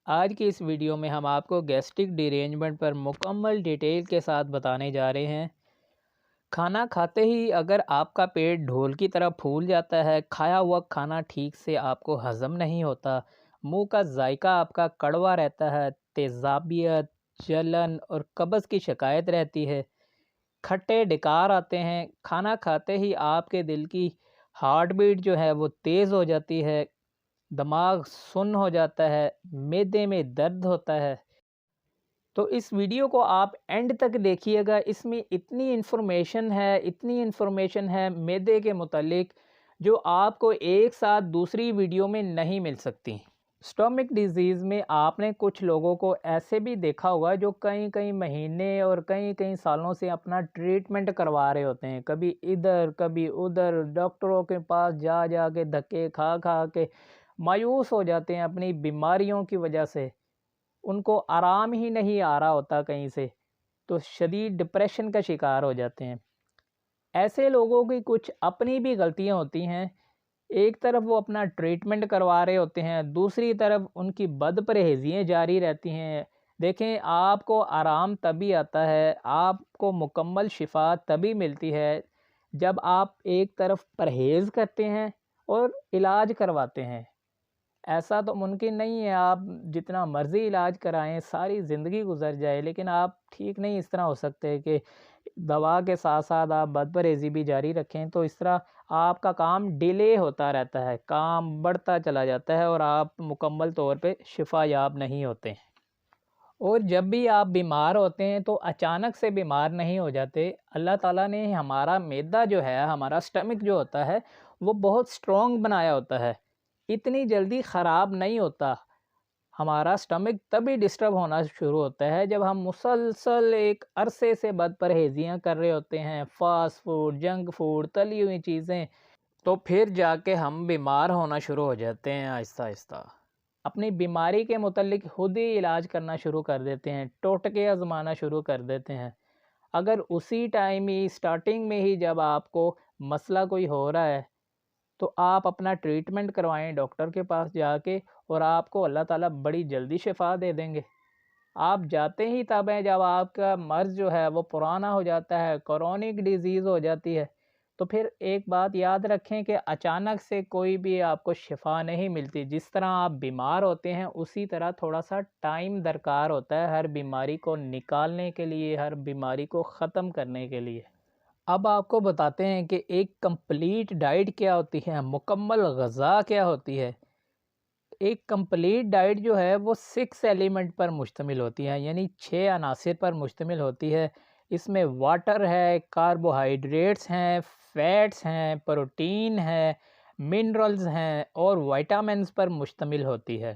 آج کی اس ویڈیو میں ہم آپ کو گیسٹرک ڈیرینجمنٹ پر مکمل ڈیٹیل کے ساتھ بتانے جا رہے ہیں۔ کھانا کھاتے ہی اگر آپ کا پیٹ ڈھول کی طرح پھول جاتا ہے، کھایا ہوا کھانا ٹھیک سے آپ کو ہضم نہیں ہوتا، منہ کا ذائقہ آپ کا کڑوا رہتا ہے، تیزابیت، جلن اور قبض کی شکایت رہتی ہے، کھٹے ڈکار آتے ہیں، کھانا کھاتے ہی آپ کے دل کی ہارٹ بیٹ جو ہے وہ تیز ہو جاتی ہے، دماغ سن ہو جاتا ہے، معدے میں درد ہوتا ہے۔ تو اس ویڈیو کو آپ اینڈ تک دیکھیے گا، اس میں اتنی انفارمیشن ہے معدے کے متعلق جو آپ کو ایک ساتھ دوسری ویڈیو میں نہیں مل سکتی۔ سٹومک ڈیزیز میں آپ نے کچھ لوگوں کو ایسے بھی دیکھا ہوگا جو کئی مہینے اور کئی سالوں سے اپنا ٹریٹمنٹ کروا رہے ہوتے ہیں، کبھی ادھر کبھی ادھر، ڈاکٹروں کے پاس جا کے دھکے کھا کے مایوس ہو جاتے ہیں اپنی بیماریوں کی وجہ سے، ان کو آرام ہی نہیں آ رہا ہوتا کہیں سے، تو شدید ڈپریشن کا شکار ہو جاتے ہیں۔ ایسے لوگوں کی کچھ اپنی بھی غلطیاں ہوتی ہیں، ایک طرف وہ اپنا ٹریٹمنٹ کروا رہے ہوتے ہیں، دوسری طرف ان کی بد پرہیزیاں جاری رہتی ہیں۔ دیکھیں، آپ کو آرام تبھی آتا ہے، آپ کو مکمل شفا تبھی ملتی ہے جب آپ ایک طرف پرہیز کرتے ہیں اور علاج کرواتے ہیں۔ ایسا تو ممکن نہیں ہے آپ جتنا مرضی علاج کرائیں، ساری زندگی گزر جائے، لیکن آپ ٹھیک نہیں اس طرح ہو سکتے کہ دوا کے ساتھ ساتھ آپ بد پرہیزی بھی جاری رکھیں، تو اس طرح آپ کا کام ڈیلے ہوتا رہتا ہے، کام بڑھتا چلا جاتا ہے اور آپ مکمل طور پہ شفا یاب نہیں ہوتے۔ اور جب بھی آپ بیمار ہوتے ہیں تو اچانک سے بیمار نہیں ہو جاتے، اللہ تعالیٰ نے ہمارا معدہ جو ہے، ہمارا سٹمک جو ہوتا ہے وہ بہت سٹرونگ بنایا ہوتا ہے، اتنی جلدی خراب نہیں ہوتا۔ ہمارا سٹمک تبھی ڈسٹرب ہونا شروع ہوتا ہے جب ہم مسلسل ایک عرصے سے بد پرہیزیاں کر رہے ہوتے ہیں، فاسٹ فوڈ، جنک فوڈ، تلی ہوئی چیزیں، تو پھر جا کے ہم بیمار ہونا شروع ہو جاتے ہیں آہستہ آہستہ۔ اپنی بیماری کے متعلق خود ہی علاج کرنا شروع کر دیتے ہیں، ٹوٹکے آزمانا شروع کر دیتے ہیں۔ اگر اسی ٹائم ہی سٹارٹنگ میں ہی جب آپ کو مسئلہ کوئی ہو رہا ہے تو آپ اپنا ٹریٹمنٹ کروائیں ڈاکٹر کے پاس جا کے، اور آپ کو اللہ تعالیٰ بڑی جلدی شفا دے دیں گے۔ آپ جاتے ہی تب ہیں جب آپ کا مرض جو ہے وہ پرانا ہو جاتا ہے، کرونک ڈیزیز ہو جاتی ہے، تو پھر ایک بات یاد رکھیں کہ اچانک سے کوئی بھی آپ کو شفا نہیں ملتی۔ جس طرح آپ بیمار ہوتے ہیں اسی طرح تھوڑا سا ٹائم درکار ہوتا ہے ہر بیماری کو نکالنے کے لیے، ہر بیماری کو ختم کرنے کے لیے۔ اب آپ کو بتاتے ہیں کہ ایک کمپلیٹ ڈائٹ کیا ہوتی ہے، مکمل غذا کیا ہوتی ہے۔ ایک کمپلیٹ ڈائٹ جو ہے وہ 6 ایلیمنٹ پر مشتمل ہوتی ہے، یعنی 6 عناصر پر مشتمل ہوتی ہے۔ اس میں واٹر ہے، کاربوہائیڈریٹس ہیں، فیٹس ہیں، پروٹین ہے، منرلز ہیں اور وائٹامنز پر مشتمل ہوتی ہے۔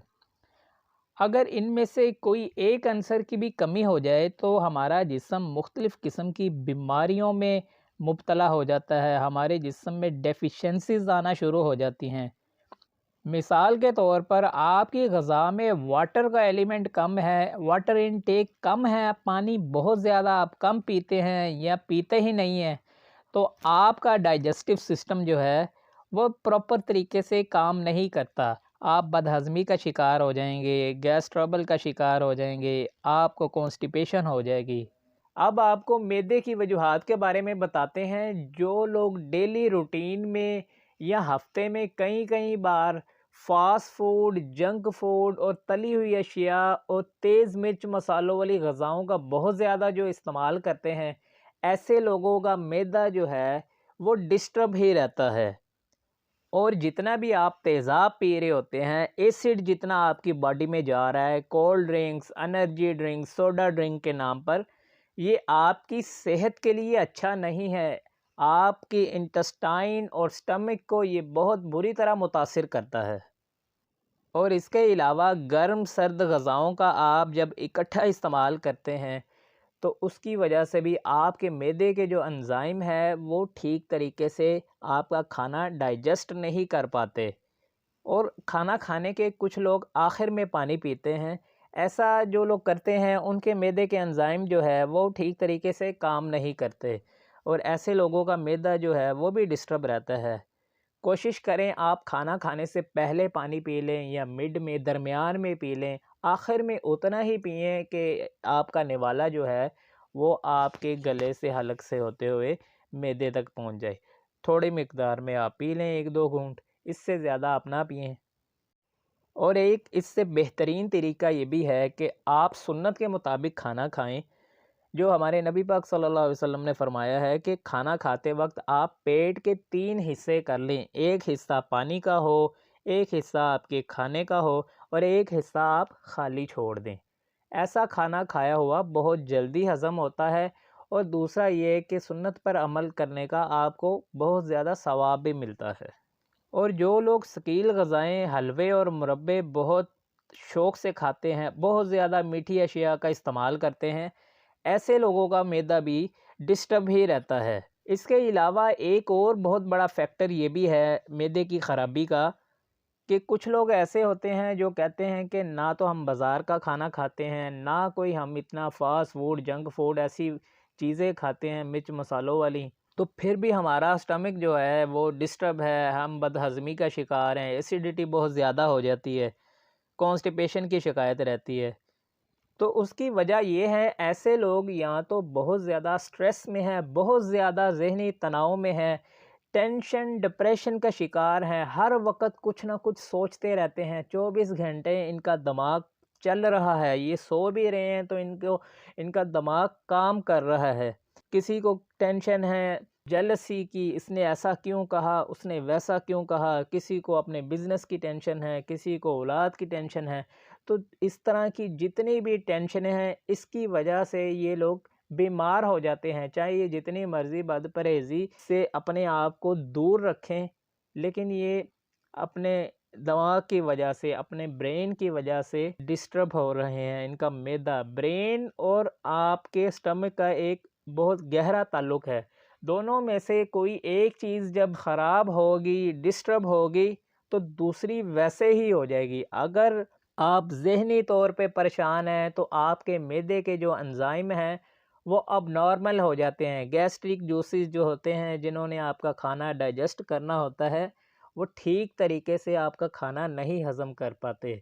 اگر ان میں سے کوئی ایک عنصر کی بھی کمی ہو جائے تو ہمارا جسم مختلف قسم کی بیماریوں میں مبتلا ہو جاتا ہے، ہمارے جسم میں ڈیفیشنسیز آنا شروع ہو جاتی ہیں۔ مثال کے طور پر آپ کی غذا میں واٹر کا ایلیمنٹ کم ہے، واٹر انٹیک کم ہے، پانی بہت زیادہ آپ کم پیتے ہیں یا پیتے ہی نہیں ہیں، تو آپ کا ڈائجسٹو سسٹم جو ہے وہ پراپر طریقے سے کام نہیں کرتا، آپ بد ہضمی کا شکار ہو جائیں گے، گیس ٹربل کا شکار ہو جائیں گے، آپ کو کانسٹیپیشن ہو جائے گی۔ اب آپ کو معدے کی وجوہات کے بارے میں بتاتے ہیں۔ جو لوگ ڈیلی روٹین میں یا ہفتے میں کئی بار فاسٹ فوڈ، جنک فوڈ اور تلی ہوئی اشیاء اور تیز مرچ مسالوں والی غذاؤں کا بہت زیادہ جو استعمال کرتے ہیں، ایسے لوگوں کا معدہ جو ہے وہ ڈسٹرب ہی رہتا ہے۔ اور جتنا بھی آپ تیزاب پی رہے ہوتے ہیں، ایسڈ جتنا آپ کی باڈی میں جا رہا ہے، cold drinks, energy drinks, soda drink کے نام پر، یہ آپ کی صحت کے لیے اچھا نہیں ہے۔ آپ کی انٹسٹائن اور سٹمک کو یہ بہت بری طرح متاثر کرتا ہے۔ اور اس کے علاوہ گرم سرد غذاؤں کا آپ جب اکٹھا استعمال کرتے ہیں تو اس کی وجہ سے بھی آپ کے معدے کے جو انزائم ہے وہ ٹھیک طریقے سے آپ کا کھانا ڈائجسٹ نہیں کر پاتے، اور کھانا کھانے کے کچھ لوگ آخر میں پانی پیتے ہیں۔ ایسا جو لوگ کرتے ہیں ان کے معدے کے انزائم جو ہے وہ ٹھیک طریقے سے کام نہیں کرتے، اور ایسے لوگوں کا معدہ جو ہے وہ بھی ڈسٹرب رہتا ہے۔ کوشش کریں آپ کھانا کھانے سے پہلے پانی پی لیں یا مڈ میں درمیان میں پی لیں، آخر میں اتنا ہی پئیں کہ آپ کا نوالا جو ہے وہ آپ کے گلے سے حلق سے ہوتے ہوئے معدے تک پہنچ جائے۔ تھوڑی مقدار میں آپ پی لیں 1-2 گھونٹ، اس سے زیادہ آپ نہ پئیں۔ اور ایک اس سے بہترین طریقہ یہ بھی ہے کہ آپ سنت کے مطابق کھانا کھائیں، جو ہمارے نبی پاک صلی اللہ علیہ وسلم نے فرمایا ہے کہ کھانا کھاتے وقت آپ پیٹ کے 3 حصے کر لیں، ایک حصہ پانی کا ہو، ایک حصہ آپ کے کھانے کا ہو اور ایک حصہ آپ خالی چھوڑ دیں۔ ایسا کھانا کھایا ہوا بہت جلدی ہضم ہوتا ہے، اور دوسرا یہ کہ سنت پر عمل کرنے کا آپ کو بہت زیادہ ثواب بھی ملتا ہے۔ اور جو لوگ ثقیل غذائیں، حلوے اور مربے بہت شوق سے کھاتے ہیں، بہت زیادہ میٹھی اشیاء کا استعمال کرتے ہیں، ایسے لوگوں کا معدہ بھی ڈسٹرب ہی رہتا ہے۔ اس کے علاوہ ایک اور بہت بڑا فیکٹر یہ بھی ہے معدے کی خرابی کا، کہ کچھ لوگ ایسے ہوتے ہیں جو کہتے ہیں کہ نہ تو ہم بازار کا کھانا کھاتے ہیں، نہ کوئی ہم اتنا فاسٹ فوڈ، جنک فوڈ ایسی چیزیں کھاتے ہیں مرچ مسالوں والی، تو پھر بھی ہمارا اسٹمک جو ہے وہ ڈسٹرب ہے، ہم بد ہضمی کا شکار ہیں، ایسیڈیٹی بہت زیادہ ہو جاتی ہے، کانسٹیپیشن کی شکایت رہتی ہے۔ تو اس کی وجہ یہ ہے ایسے لوگ یا تو بہت زیادہ سٹریس میں ہیں، بہت زیادہ ذہنی تناؤ میں ہیں، ٹینشن ڈپریشن کا شکار ہیں، ہر وقت کچھ نہ کچھ سوچتے رہتے ہیں، 24 گھنٹے ان کا دماغ چل رہا ہے، یہ سو بھی رہے ہیں تو ان کا دماغ کام کر رہا ہے۔ کسی کو ٹینشن ہے جیلسی کی، اس نے ایسا کیوں کہا، اس نے ویسا کیوں کہا، کسی کو اپنے بزنس کی ٹینشن ہے، کسی کو اولاد کی ٹینشن ہے۔ تو اس طرح کی جتنی بھی ٹینشنیں ہیں، اس کی وجہ سے یہ لوگ بیمار ہو جاتے ہیں، چاہے یہ جتنی مرضی بد پرہیزی سے اپنے آپ کو دور رکھیں، لیکن یہ اپنے دماغ کی وجہ سے، اپنے برین کی وجہ سے ڈسٹرب ہو رہے ہیں۔ ان کا معدہ، برین اور آپ کے سٹمک کا ایک بہت گہرا تعلق ہے، دونوں میں سے کوئی ایک چیز جب خراب ہوگی، ڈسٹرب ہوگی، تو دوسری ویسے ہی ہو جائے گی۔ اگر آپ ذہنی طور پہ پریشان ہیں تو آپ کے معدے کے جو انزائم ہیں وہ اب نارمل ہو جاتے ہیں، گیسٹرک جوسز جو ہوتے ہیں جنہوں نے آپ کا کھانا ڈائجسٹ کرنا ہوتا ہے، وہ ٹھیک طریقے سے آپ کا کھانا نہیں ہضم کر پاتے۔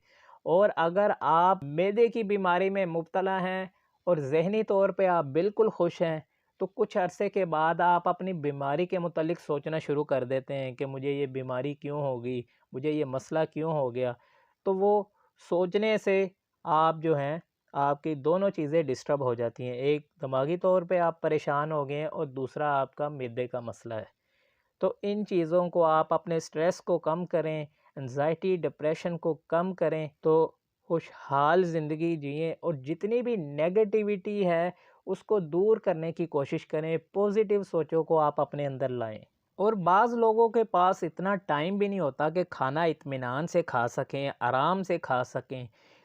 اور اگر آپ معدے کی بیماری میں مبتلا ہیں اور ذہنی طور پہ آپ بالکل خوش ہیں، تو کچھ عرصے کے بعد آپ اپنی بیماری کے متعلق سوچنا شروع کر دیتے ہیں کہ مجھے یہ بیماری کیوں ہوگی، مجھے یہ مسئلہ کیوں ہو گیا۔ تو وہ سوچنے سے آپ جو ہیں، آپ کی دونوں چیزیں ڈسٹرب ہو جاتی ہیں، ایک دماغی طور پہ آپ پریشان ہو گئے ہیں اور دوسرا آپ کا معدے کا مسئلہ ہے۔ تو ان چیزوں کو آپ اپنے سٹریس کو کم کریں، انزائٹی ڈپریشن کو کم کریں، تو خوشحال زندگی جئیں اور جتنی بھی نیگیٹیوٹی ہے اس کو دور کرنے کی کوشش کریں، پوزیٹیو سوچوں کو آپ اپنے اندر لائیں۔ اور بعض لوگوں کے پاس اتنا ٹائم بھی نہیں ہوتا کہ کھانا اطمینان سے کھا سکیں، آرام سے کھا سکیں،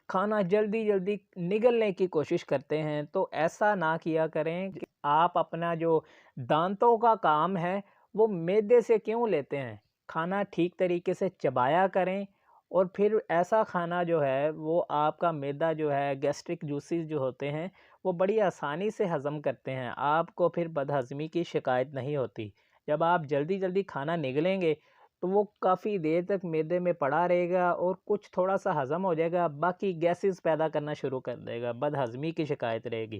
کھانا جلدی جلدی نگلنے کی کوشش کرتے ہیں۔ تو ایسا نہ کیا کریں کہ آپ اپنا جو دانتوں کا کام ہے وہ معدے سے کیوں لیتے ہیں، کھانا ٹھیک طریقے سے چبایا کریں، اور پھر ایسا کھانا جو ہے وہ آپ کا معدہ جو ہے، گیسٹرک جوسز جو ہوتے ہیں وہ بڑی آسانی سے ہضم کرتے ہیں، آپ کو پھر بدہضمی کی شکایت نہیں ہوتی۔ جب آپ جلدی جلدی کھانا نگلیں گے تو وہ کافی دیر تک معدے میں پڑا رہے گا اور کچھ تھوڑا سا ہضم ہو جائے گا، باقی گیسز پیدا کرنا شروع کر دے گا، بدہضمی کی شکایت رہے گی،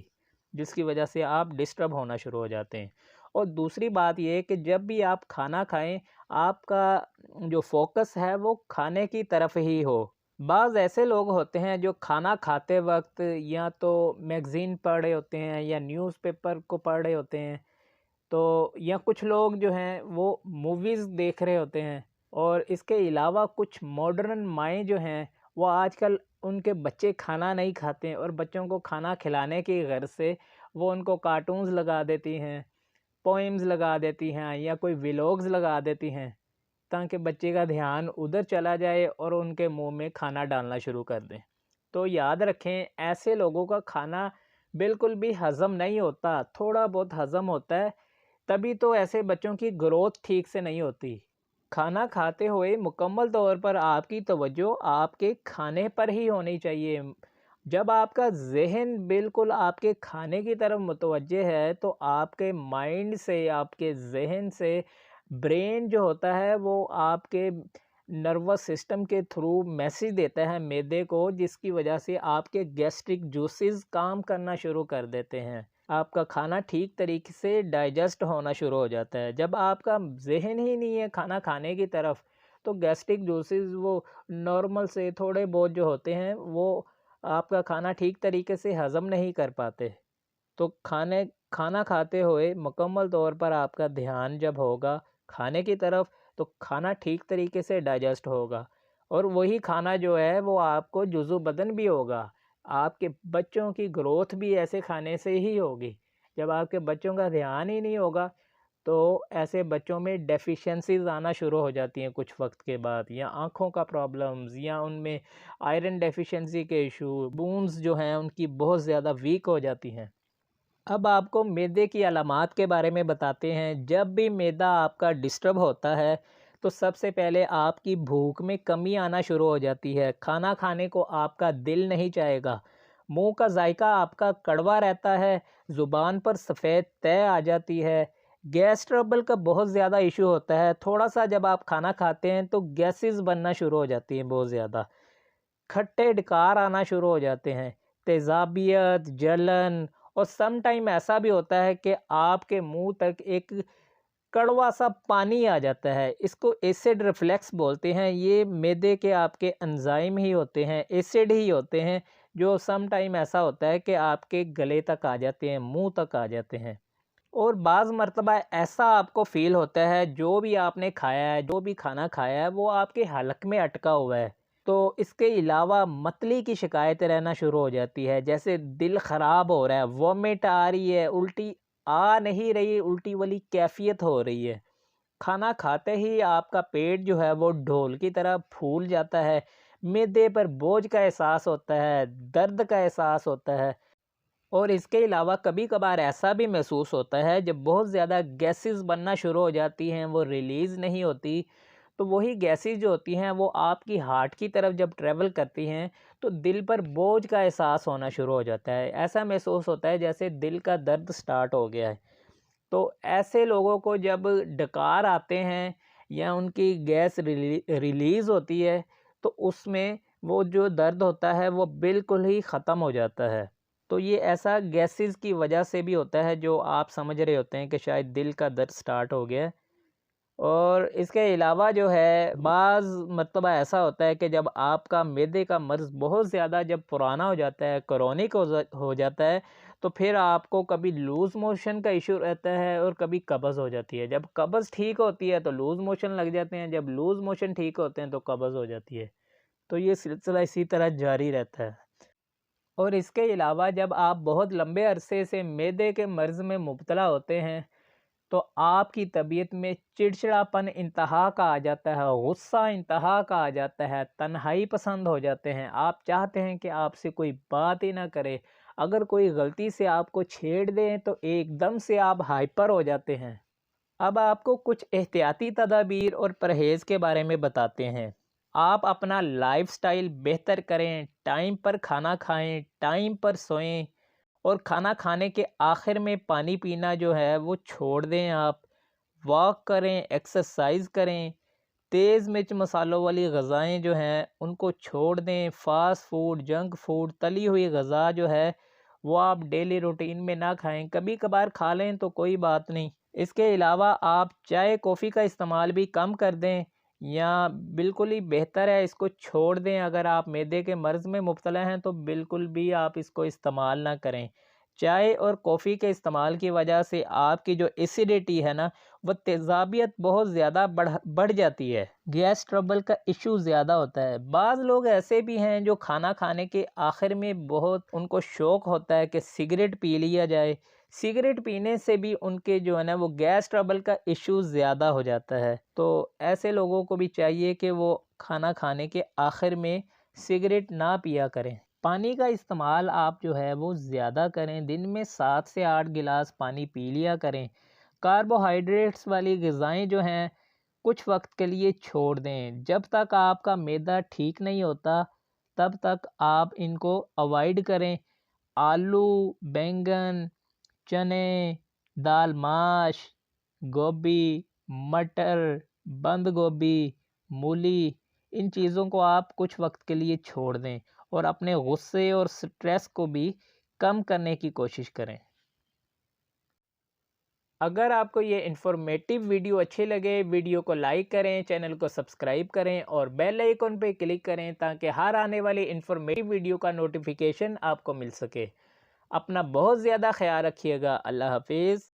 جس کی وجہ سے آپ ڈسٹرب ہونا شروع ہو جاتے ہیں۔ اور دوسری بات یہ کہ جب بھی آپ کھانا کھائیں، آپ کا جو فوکس ہے وہ کھانے کی طرف ہی ہو۔ بعض ایسے لوگ ہوتے ہیں جو کھانا کھاتے وقت یا تو میگزین پڑھ رہے ہوتے ہیں یا نیوز پیپر کو پڑھ رہے ہوتے ہیں، تو یا کچھ لوگ جو ہیں وہ موویز دیکھ رہے ہوتے ہیں، اور اس کے علاوہ کچھ ماڈرن مائیں جو ہیں وہ آج کل ان کے بچے کھانا نہیں کھاتے ہیں اور بچوں کو کھانا کھلانے کی غرض سے وہ ان کو کارٹونز لگا دیتی ہیں، پوئمز لگا دیتی ہیں یا کوئی ویلوگز لگا دیتی ہیں، تاکہ بچے کا دھیان ادھر چلا جائے اور ان کے منہ میں کھانا ڈالنا شروع کر دیں۔ تو یاد رکھیں ایسے لوگوں کا کھانا بالکل بھی ہضم نہیں ہوتا، تھوڑا بہت ہضم ہوتا ہے، تبھی تو ایسے بچوں کی گروتھ ٹھیک سے نہیں ہوتی۔ کھانا کھاتے ہوئے مکمل طور پر آپ کی توجہ آپ کے کھانے پر ہی ہونی چاہیے۔ جب آپ کا ذہن بالکل آپ کے کھانے کی طرف متوجہ ہے تو آپ کے مائنڈ سے، آپ کے ذہن سے برین جو ہوتا ہے وہ آپ کے نروس سسٹم کے تھرو میسیج دیتا ہے معدے کو، جس کی وجہ سے آپ کے گیسٹرک جوسز کام کرنا شروع کر دیتے ہیں، آپ کا کھانا ٹھیک طریقے سے ڈائجسٹ ہونا شروع ہو جاتا ہے۔ جب آپ کا ذہن ہی نہیں ہے کھانا کھانے کی طرف، تو گیسٹرک جوسز وہ نارمل سے تھوڑے بہت جو ہوتے ہیں وہ آپ کا کھانا ٹھیک طریقے سے ہضم نہیں کر پاتے۔ تو کھانا کھاتے ہوئے مکمل طور پر آپ کا دھیان جب ہوگا کھانے کی طرف، تو کھانا ٹھیک طریقے سے ڈائجسٹ ہوگا، اور وہی کھانا جو ہے وہ آپ کو جزو بدن بھی ہوگا۔ آپ کے بچوں کی گروتھ بھی ایسے کھانے سے ہی ہوگی۔ جب آپ کے بچوں کا دھیان ہی نہیں ہوگا تو ایسے بچوں میں ڈیفیشنسیز آنا شروع ہو جاتی ہیں کچھ وقت کے بعد، یا آنکھوں کا پرابلمز، یا ان میں آئرن ڈیفیشنسی کے ایشو، بونز جو ہیں ان کی بہت زیادہ ویک ہو جاتی ہیں۔ اب آپ کو معدے کی علامات کے بارے میں بتاتے ہیں۔ جب بھی معدہ آپ کا ڈسٹرب ہوتا ہے تو سب سے پہلے آپ کی بھوک میں کمی آنا شروع ہو جاتی ہے، کھانا کھانے کو آپ کا دل نہیں چاہے گا، منہ کا ذائقہ آپ کا کڑوا رہتا ہے، زبان پر سفید تہ آ جاتی ہے، گیس ٹربل کا بہت زیادہ ایشو ہوتا ہے، تھوڑا سا جب آپ کھانا کھاتے ہیں تو گیسز بننا شروع ہو جاتی ہیں بہت زیادہ، کھٹے ڈکار آنا شروع ہو جاتے ہیں، تیزابیت، جلن، اور سم ٹائم ایسا بھی ہوتا ہے کہ آپ کے منہ تک ایک کڑوا سا پانی آ جاتا ہے۔ اس کو ایسڈ ریفلیکس بولتے ہیں۔ یہ معدے کے آپ کے انزائم ہی ہوتے ہیں، ایسڈ ہی ہوتے ہیں، جو سم ٹائم ایسا ہوتا ہے کہ آپ کے گلے تک آ جاتے ہیں، منہ تک آ جاتے ہیں۔ اور بعض مرتبہ ایسا آپ کو فیل ہوتا ہے جو بھی آپ نے کھایا ہے، جو بھی کھانا کھایا ہے وہ آپ کے حلق میں اٹکا ہوا ہے۔ تو اس کے علاوہ متلی کی شکایت رہنا شروع ہو جاتی ہے، جیسے دل خراب ہو رہا ہے، وومٹ آ رہی ہے، الٹی آ نہیں رہی، الٹی والی کیفیت ہو رہی ہے۔ کھانا کھاتے ہی آپ کا پیٹ جو ہے وہ ڈھول کی طرح پھول جاتا ہے، معدے پر بوجھ کا احساس ہوتا ہے، درد کا احساس ہوتا ہے۔ اور اس کے علاوہ کبھی کبھار ایسا بھی محسوس ہوتا ہے جب بہت زیادہ گیسز بننا شروع ہو جاتی ہیں، وہ ریلیز نہیں ہوتی، تو وہی گیسز جو ہوتی ہیں وہ آپ کی ہارٹ کی طرف جب ٹریول کرتی ہیں تو دل پر بوجھ کا احساس ہونا شروع ہو جاتا ہے، ایسا محسوس ہوتا ہے جیسے دل کا درد سٹارٹ ہو گیا ہے۔ تو ایسے لوگوں کو جب ڈکار آتے ہیں یا ان کی گیس ریلیز ہوتی ہے تو اس میں وہ جو درد ہوتا ہے وہ بالکل ہی ختم ہو جاتا ہے۔ تو یہ ایسا گیسز کی وجہ سے بھی ہوتا ہے جو آپ سمجھ رہے ہوتے ہیں کہ شاید دل کا درد سٹارٹ ہو گیا ہے۔ اور اس کے علاوہ جو ہے بعض مرتبہ ایسا ہوتا ہے کہ جب آپ کا معدے کا مرض بہت زیادہ جب پرانا ہو جاتا ہے، کرونک ہو جاتا ہے، تو پھر آپ کو کبھی لوز موشن کا ایشو رہتا ہے اور کبھی قبض ہو جاتی ہے۔ جب قبض ٹھیک ہوتی ہے تو لوز موشن لگ جاتے ہیں، جب لوز موشن ٹھیک ہوتے ہیں تو قبض ہو جاتی ہے۔ تو یہ سلسلہ اسی طرح جاری رہتا ہے۔ اور اس کے علاوہ جب آپ بہت لمبے عرصے سے معدے کے مرض میں مبتلا ہوتے ہیں تو آپ کی طبیعت میں چڑچڑاپن انتہا کا آ جاتا ہے، غصہ انتہا کا آ جاتا ہے، تنہائی پسند ہو جاتے ہیں، آپ چاہتے ہیں کہ آپ سے کوئی بات ہی نہ کرے، اگر کوئی غلطی سے آپ کو چھیڑ دیں تو ایک دم سے آپ ہائپر ہو جاتے ہیں۔ اب آپ کو کچھ احتیاطی تدابیر اور پرہیز کے بارے میں بتاتے ہیں۔ آپ اپنا لائف سٹائل بہتر کریں، ٹائم پر کھانا کھائیں، ٹائم پر سوئیں، اور کھانا کھانے کے آخر میں پانی پینا جو ہے وہ چھوڑ دیں۔ آپ واک کریں، ایکسرسائز کریں، تیز مرچ مسالوں والی غذائیں جو ہیں ان کو چھوڑ دیں، فاسٹ فوڈ، جنک فوڈ، تلی ہوئی غذا جو ہے وہ آپ ڈیلی روٹین میں نہ کھائیں، کبھی کبھار کھا لیں تو کوئی بات نہیں۔ اس کے علاوہ آپ چائے کافی کا استعمال بھی کم کر دیں، یا بالکل ہی بہتر ہے اس کو چھوڑ دیں۔ اگر آپ معدے کے مرض میں مبتلا ہیں تو بالکل بھی آپ اس کو استعمال نہ کریں۔ چائے اور کافی کے استعمال کی وجہ سے آپ کی جو ایسیڈیٹی ہے نا، وہ تیزابیت بہت زیادہ بڑھ جاتی ہے، گیس ٹربل کا ایشو زیادہ ہوتا ہے۔ بعض لوگ ایسے بھی ہیں جو کھانا کھانے کے آخر میں بہت ان کو شوق ہوتا ہے کہ سگریٹ پی لیا جائے، سگریٹ پینے سے بھی ان کے جو ہے نا وہ گیس ٹربل کا ایشو زیادہ ہو جاتا ہے۔ تو ایسے لوگوں کو بھی چاہیے کہ وہ کھانا کھانے کے آخر میں سگریٹ نہ پیا کریں۔ پانی کا استعمال آپ جو ہے وہ زیادہ کریں، دن میں 7 سے 8 گلاس پانی پی لیا کریں۔ کاربوہائیڈریٹس والی غذائیں جو ہیں کچھ وقت کے لیے چھوڑ دیں، جب تک آپ کا معدہ ٹھیک نہیں ہوتا تب تک آپ ان کو اوائڈ کریں۔ آلو، بینگن، چنے، دال ماش، گوبھی، مٹر، بند گوبھی، مولی، ان چیزوں کو آپ کچھ وقت کے لیے چھوڑ دیں اور اپنے غصے اور سٹریس کو بھی کم کرنے کی کوشش کریں۔ اگر آپ کو یہ انفارمیٹیو ویڈیو اچھے لگے، ویڈیو کو لائک کریں، چینل کو سبسکرائب کریں اور بیل آئیکن پہ کلک کریں تاکہ ہر آنے والی انفارمیٹیو ویڈیو کا نوٹیفیکیشن آپ کو مل سکے۔ اپنا بہت زیادہ خیال رکھیے گا۔ اللہ حافظ۔